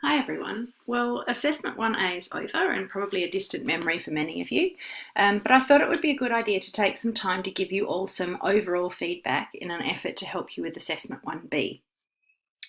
Hi everyone. Well, Assessment 1A is over and probably a distant memory for many of you, but I thought it would be a good idea to take some time to give you all some overall feedback in an effort to help you with Assessment 1B.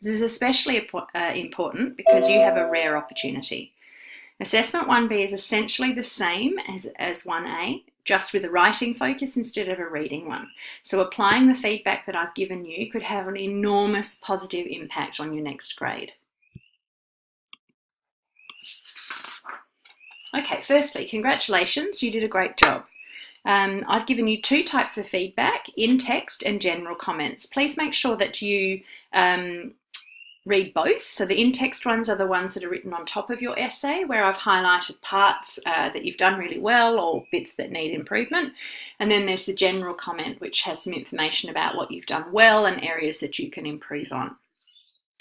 This is especially important because you have a rare opportunity. Assessment 1B is essentially the same as 1A, just with a writing focus instead of a reading one. So applying the feedback that I've given you could have an enormous positive impact on your next grade. Okay, firstly, congratulations, you did a great job. I've given you two types of feedback, in text and general comments. Please make sure that you read both. So the in-text ones are the ones that are written on top of your essay, where I've highlighted parts that you've done really well or bits that need improvement. And then there's the general comment, which has some information about what you've done well and areas that you can improve on.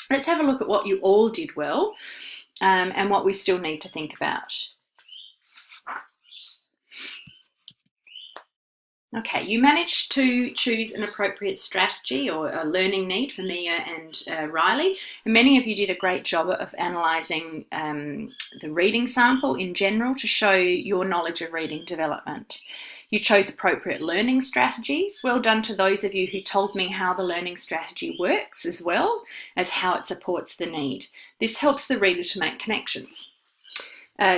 Let's have a look at what you all did well and what we still need to think about. Okay, you managed to choose an appropriate strategy or a learning need for Mia and Riley, and many of you did a great job of analysing the reading sample in general to show your knowledge of reading development. You chose appropriate learning strategies. Well done to those of you who told me how the learning strategy works as well as how it supports the need. This helps the reader to make connections.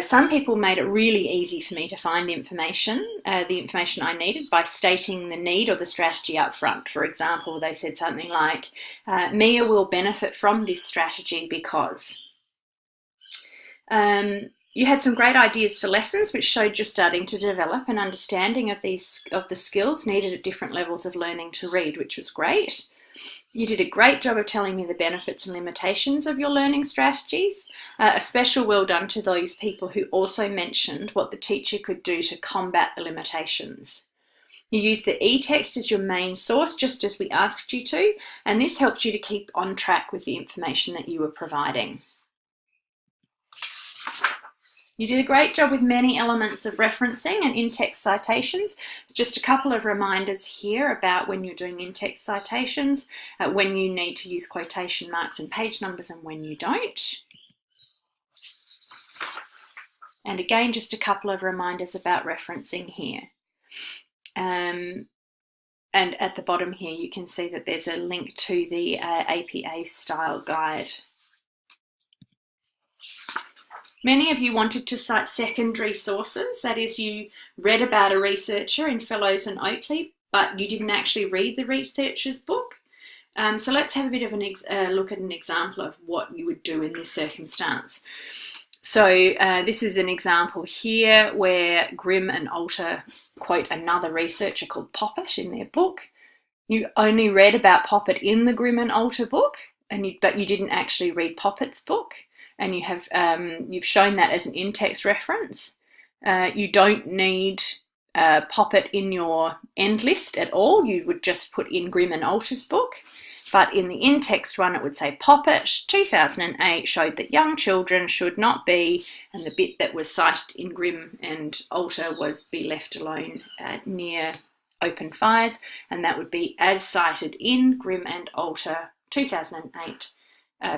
Some people made it really easy for me to find information, the information I needed, by stating the need or the strategy up front. For example, they said something like, Mia will benefit from this strategy because. You had some great ideas for lessons, which showed you're starting to develop an understanding of the skills needed at different levels of learning to read, which was great. You did a great job of telling me the benefits and limitations of your learning strategies. A special well done to those people who also mentioned what the teacher could do to combat the limitations. You used the e-text as your main source, just as we asked you to, and this helped you to keep on track with the information that you were providing. You did a great job with many elements of referencing and in-text citations. Just a couple of reminders here about when you're doing in-text citations, when you need to use quotation marks and page numbers and when you don't. And again, just a couple of reminders about referencing here. And at the bottom here, you can see that there's a link to the APA style guide. Many of you wanted to cite secondary sources, that is, you read about a researcher in Fellows and Oakley, but you didn't actually read the researcher's book. So let's have a bit of a look at an example of what you would do in this circumstance. So this is an example here where Grimm and Alter quote another researcher called Poppet in their book. You only read about Poppet in the Grimm and Alter book, but you didn't actually read Poppet's book. And you have you've shown that as an in-text reference. You don't need Poppet in your end list at all. You would just put in Grimm and Alter's book. But in the in-text one, it would say Poppet 2008 showed that young children should not be, and the bit that was cited in Grimm and Alter was be left alone near open fires, and that would be as cited in Grimm and Alter 2008.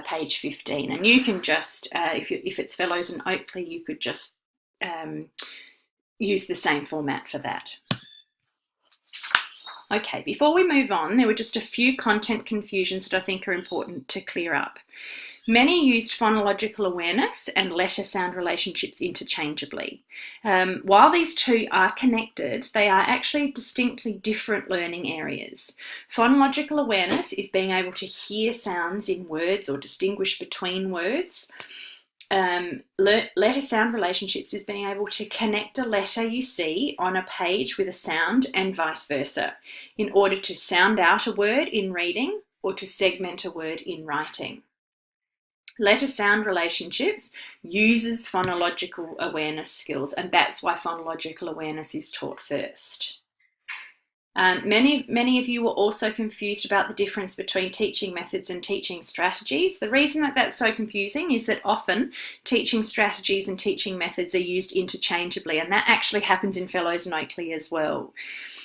Page 15, and you can just, if it's Fellows and Oakley, you could just use the same format for that. Okay, before we move on, there were just a few content confusions that I think are important to clear up. Many used phonological awareness and letter-sound relationships interchangeably. While these two are connected, they are actually distinctly different learning areas. Phonological awareness is being able to hear sounds in words or distinguish between words. Letter-sound relationships is being able to connect a letter you see on a page with a sound and vice versa, in order to sound out a word in reading or to segment a word in writing. Letter-sound relationships uses phonological awareness skills, and that's why phonological awareness is taught first. Many of you were also confused about the difference between teaching methods and teaching strategies. The reason that that's so confusing is that often teaching strategies and teaching methods are used interchangeably, and that actually happens in Fellows and Oakley as well.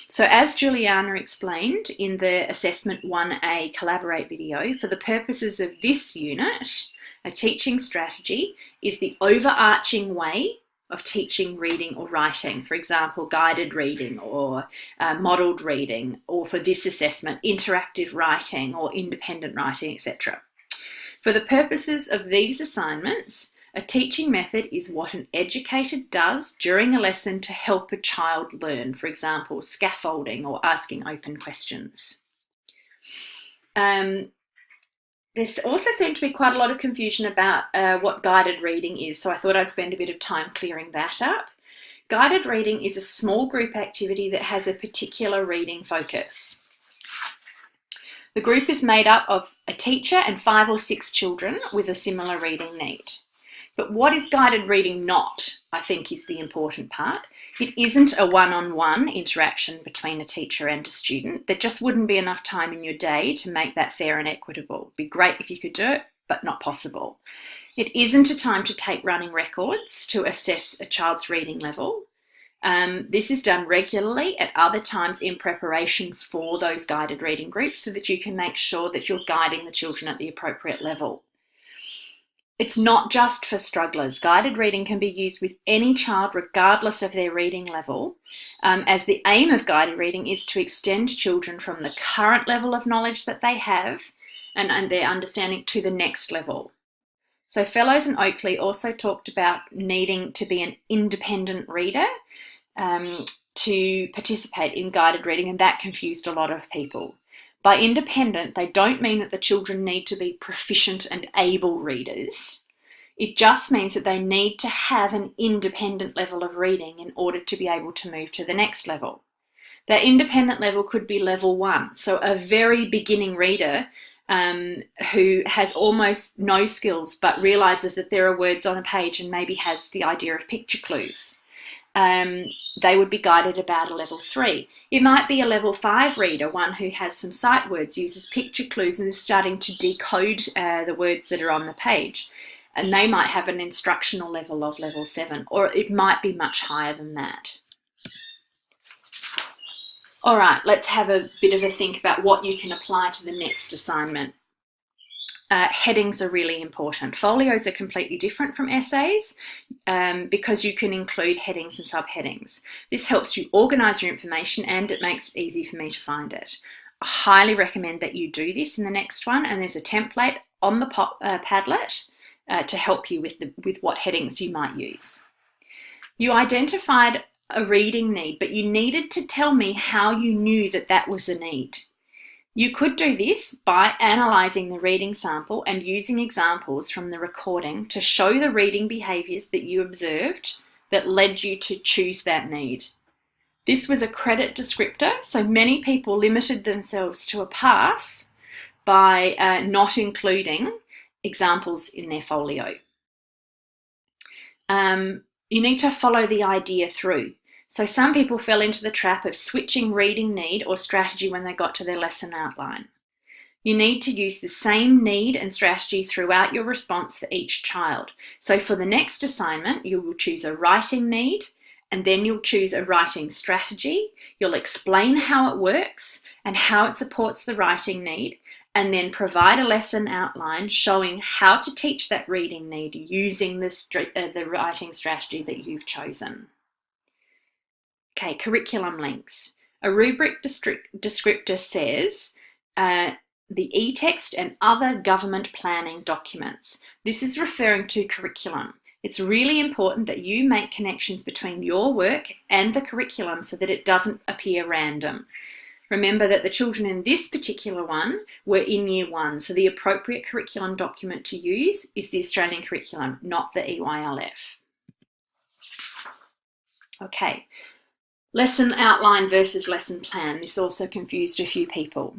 So as Juliana explained in the Assessment 1A Collaborate video, for the purposes of this unit, A teaching strategy is the overarching way of teaching reading or writing, for example, guided reading or modelled reading, or for this assessment, interactive writing or independent writing, etc. For the purposes of these assignments, a teaching method is what an educator does during a lesson to help a child learn, for example, scaffolding or asking open questions. There also seemed to be quite a lot of confusion about what guided reading is, so I thought I'd spend a bit of time clearing that up. Guided reading is a small group activity that has a particular reading focus. The group is made up of a teacher and 5 or 6 children with a similar reading need. But what is guided reading not, I think, is the important part. It isn't a one-on-one interaction between a teacher and a student. There just wouldn't be enough time in your day to make that fair and equitable. It'd be great if you could do it, but not possible. It isn't a time to take running records to assess a child's reading level. This is done regularly at other times in preparation for those guided reading groups so that you can make sure that you're guiding the children at the appropriate level. It's not just for strugglers. Guided reading can be used with any child regardless of their reading level, as the aim of guided reading is to extend children from the current level of knowledge that they have and their understanding to the next level. So Fellows and Oakley also talked about needing to be an independent reader to participate in guided reading, and that confused a lot of people. By independent, they don't mean that the children need to be proficient and able readers. It just means that they need to have an independent level of reading in order to be able to move to the next level. That independent level could be level 1, so a very beginning reader who has almost no skills but realises that there are words on a page and maybe has the idea of picture clues. They would be guided about a level 3. It might be a level 5 reader, one who has some sight words, uses picture clues and is starting to decode the words that are on the page. And they might have an instructional level of level 7, or it might be much higher than that. All right, let's have a bit of a think about what you can apply to the next assignment. Headings are really important. Folios are completely different from essays because you can include headings and subheadings. This helps you organise your information and it makes it easy for me to find it. I highly recommend that you do this in the next one, and there's a template on the Padlet to help you with what headings you might use. You identified a reading need, but you needed to tell me how you knew that that was a need. You could do this by analysing the reading sample and using examples from the recording to show the reading behaviours that you observed that led you to choose that need. This was a credit descriptor, so many people limited themselves to a pass by not including examples in their folio. You need to follow the idea through. So some people fell into the trap of switching reading need or strategy when they got to their lesson outline. You need to use the same need and strategy throughout your response for each child. So for the next assignment, you will choose a writing need, and then you'll choose a writing strategy. You'll explain how it works and how it supports the writing need, and then provide a lesson outline showing how to teach that reading need using the writing strategy that you've chosen. Okay, curriculum links. A rubric descriptor says the e-text and other government planning documents. This is referring to curriculum. It's really important that you make connections between your work and the curriculum so that it doesn't appear random. Remember that the children in this particular one were in Year 1, so the appropriate curriculum document to use is the Australian curriculum, not the EYLF. Okay. Lesson outline versus lesson plan. This also confused a few people.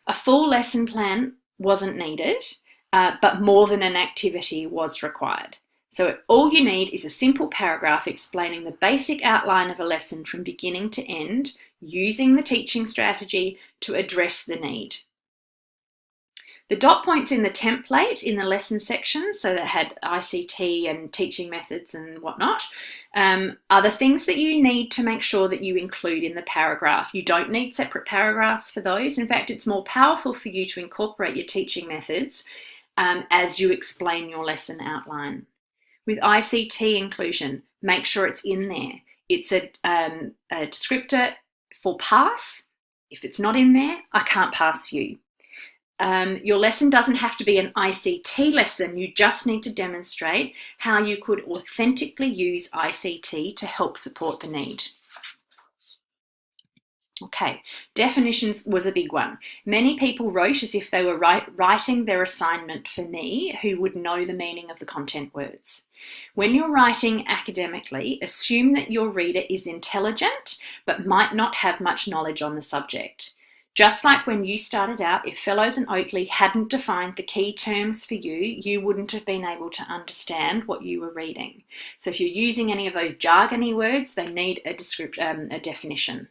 A full lesson plan wasn't needed, but more than an activity was required. So all you need is a simple paragraph explaining the basic outline of a lesson from beginning to end, using the teaching strategy to address the need. The dot points in the template in the lesson section, so that had ICT and teaching methods and whatnot, are the things that you need to make sure that you include in the paragraph. You don't need separate paragraphs for those. In fact, it's more powerful for you to incorporate your teaching methods as you explain your lesson outline. With ICT inclusion, make sure it's in there. It's a descriptor for pass. If it's not in there, I can't pass you. Your lesson doesn't have to be an ICT lesson. You just need to demonstrate how you could authentically use ICT to help support the need. Okay, definitions was a big one. Many people wrote as if they were writing their assignment for me, who would know the meaning of the content words. When you're writing academically, assume that your reader is intelligent but might not have much knowledge on the subject. Just like when you started out, if Fellows and Oakley hadn't defined the key terms for you, you wouldn't have been able to understand what you were reading. So if you're using any of those jargony words, they need a definition.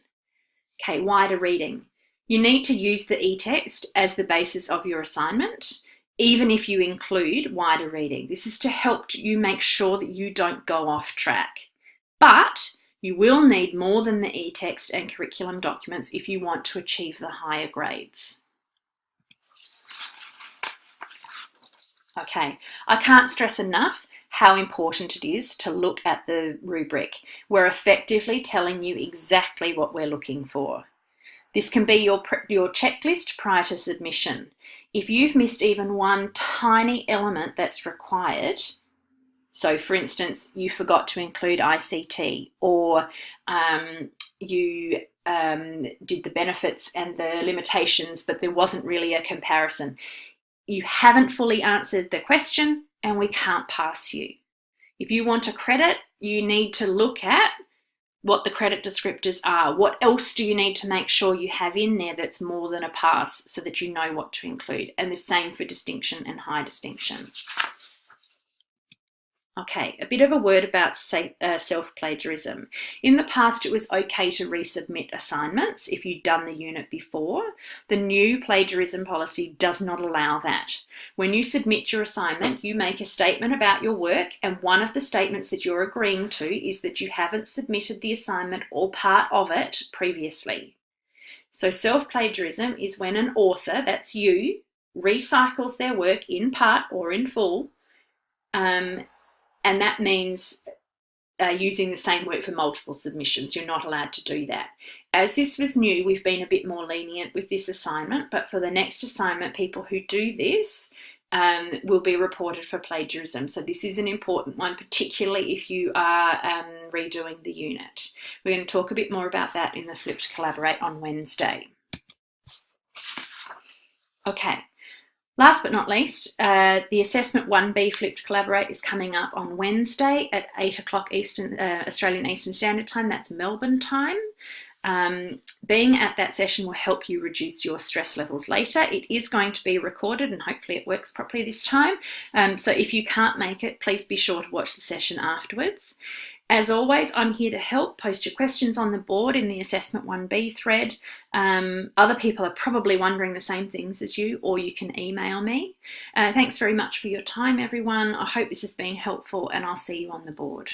Okay, wider reading. You need to use the e-text as the basis of your assignment, even if you include wider reading. This is to help you make sure that you don't go off track. But you will need more than the e-text and curriculum documents if you want to achieve the higher grades. Okay, I can't stress enough how important it is to look at the rubric. We're effectively telling you exactly what we're looking for. This can be your checklist prior to submission. If you've missed even one tiny element that's required, so for instance, you forgot to include ICT, or you did the benefits and the limitations, but there wasn't really a comparison. You haven't fully answered the question and we can't pass you. If you want a credit, you need to look at what the credit descriptors are. What else do you need to make sure you have in there that's more than a pass so that you know what to include? And the same for distinction and high distinction. Okay, a bit of a word about self-plagiarism. In the past, it was okay to resubmit assignments if you'd done the unit before. The new plagiarism policy does not allow that. When you submit your assignment, you make a statement about your work, and one of the statements that you're agreeing to is that you haven't submitted the assignment or part of it previously. So self-plagiarism is when an author, that's you, recycles their work in part or in full, and that means using the same work for multiple submissions. You're not allowed to do that. As this was new, we've been a bit more lenient with this assignment, but for the next assignment, people who do this will be reported for plagiarism. So this is an important one, particularly if you are redoing the unit. We're going to talk a bit more about that in the Flipped Collaborate on Wednesday. Okay. Last but not least, the Assessment 1B Flipped Collaborate is coming up on Wednesday at 8 o'clock Australian Eastern Standard Time. That's Melbourne time. Being at that session will help you reduce your stress levels later. It is going to be recorded and hopefully it works properly this time. So if you can't make it, please be sure to watch the session afterwards. As always, I'm here to help. Post your questions on the board in the Assessment 1B thread. Other people are probably wondering the same things as you, or you can email me. Thanks very much for your time, everyone. I hope this has been helpful, and I'll see you on the board.